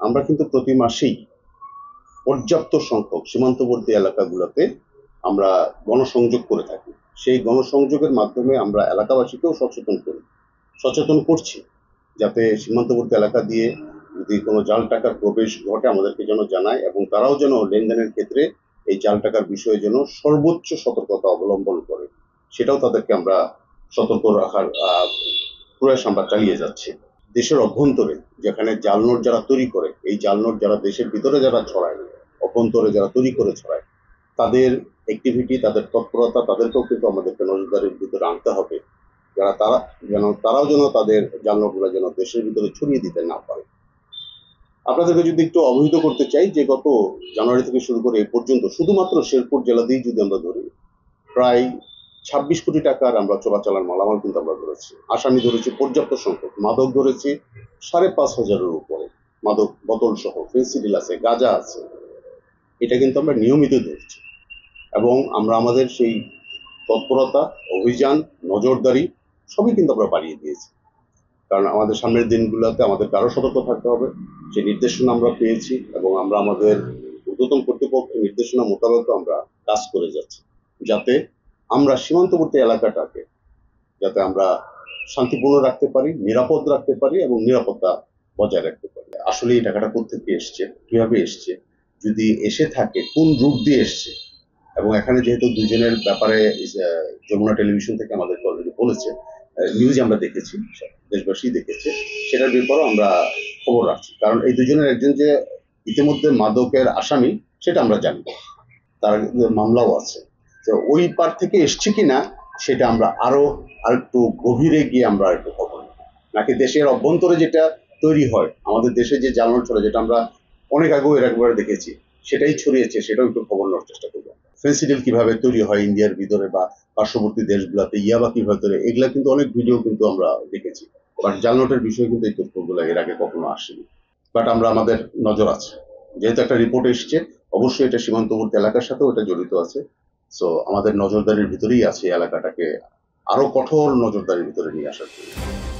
আমরা কিন্তু প্রতি মাসেই পর্যাপ্ত সংখ্যক সীমান্তবর্তী এলাকাগুলোতে আমরা গণসংযোগ করে থাকি। সেই গণসংযোগের মাধ্যমে আমরা এলাকাবাসীকেও সচেতন করছি, যাতে সীমান্তবর্তী এলাকা দিয়ে যদি কোনো জাল টাকার প্রবেশ ঘটে আমাদেরকে যেন জানায়, এবং তারাও যেন লেনদেনের ক্ষেত্রে এই জাল টাকার বিষয়ে যেন সর্বোচ্চ সতর্কতা অবলম্বন করে, সেটাও তাদেরকে আমরা সতর্ক রাখার প্রয়াস আমরা চালিয়ে যাচ্ছি। দেশের অভ্যন্তরে যেখানে জাল নোট যারা তৈরি করে, এই জাল নোট যারা দেশের ভিতরে যারা ছড়ায়, অভ্যন্তরে যারা তৈরি করে ছড়ায়, তাদের অ্যাক্টিভিটি, তাদের তৎপরতা, তাদেরকেও কিন্তু আমাদেরকে নজরদারির ভিতরে আনতে হবে, তারাও যেন তাদের জাল নোটগুলো যেন দেশের ভিতরে ছড়িয়ে দিতে না পারে। আপনাদেরকে যদি একটু অবহিত করতে চাই যে গত জানুয়ারি থেকে শুরু করে এ পর্যন্ত শুধুমাত্র শেরপুর জেলাতেই যদি আমরা ধরি, প্রায় 26 কোটি টাকার আমরা চোরাচালান মালামাল কিন্তু আমরা ধরেছি। আসামি ধরেছি পর্যাপ্ত সংখ্যক, মাদক ধরেছি 5,500-এর উপরে, মাদক বোতল সহ, ফেন্সিডিল আছে, গাঁজা আছে। এটা কিন্তু আমরা নিয়মিত ধরছি, এবং আমরা আমাদের সেই তৎপরতা, অভিযান, নজরদারি সবই কিন্তু আমরা বাড়িয়ে দিয়েছি। কারণ আমাদের সামনের দিনগুলোতে আমাদেরকে আরো সতর্ক থাকতে হবে, সেই নির্দেশনা আমরা পেয়েছি, এবং আমরা আমাদের ঊর্ধ্বতন কর্তৃপক্ষের নির্দেশনা মোতাবেক আমরা কাজ করে যাচ্ছি, যাতে আমরা সীমান্তবর্তী এলাকাটাকে যাতে আমরা শান্তিপূর্ণ রাখতে পারি, নিরাপদ রাখতে পারি, এবং নিরাপত্তা বজায় রাখতে পারি। আসলে এই টাকাটা কোথেকে এসছে, কিভাবে এসছে, যদি এসে থাকে কোন রুট দিয়ে এসছে, এবং এখানে যেহেতু দুজনের ব্যাপারে যমুনা টেলিভিশন থেকে আমাদেরকে অলরেডি বলেছে, নিউজ আমরা দেখেছি, দেশবাসী দেখেছে, সেটার ব্যাপারেও আমরা খবর রাখছি। কারণ এই দুজনের একজন যে ইতিমধ্যে মাদকের আসামি সেটা আমরা জানি, তার মামলাও আছে। তো ওই পার থেকে এসছে কিনা সেটা আমরা আরেকটু গভীরে গিয়ে আমরা একটু খবর নেব, নাকি দেশের অভ্যন্তরে যেটা তৈরি হয়, আমাদের দেশে যে জাল নোট ছড়ায়, যেটা আমরা অনেক আগেও এর একবারে দেখেছি, সেটাই ছড়িয়েছে, সেটাও একটু খবর নেওয়ার চেষ্টা করবো। ফেন্সিডিল কিভাবে তৈরি হয় ইন্ডিয়ার ভিতরে বা পার্শ্ববর্তী দেশগুলোতে, ইয়াবা কিভাবে তৈরি, এগুলা কিন্তু অনেক ভিডিও কিন্তু আমরা দেখেছি, বাট জাল নোটের বিষয়ে কিন্তু এই তথ্যগুলো এর আগে কখনো আসেনি। বাট আমাদের নজর আছে, যেহেতু একটা রিপোর্ট এসছে, অবশ্যই এটা সীমান্তবর্তী এলাকার সাথেও এটা জড়িত আছে। সো আমাদের নজরদারির ভিতরেই আছে এলাকাটাকে আরো কঠোর নজরদারির ভিতরে নিয়ে আসার জন্য।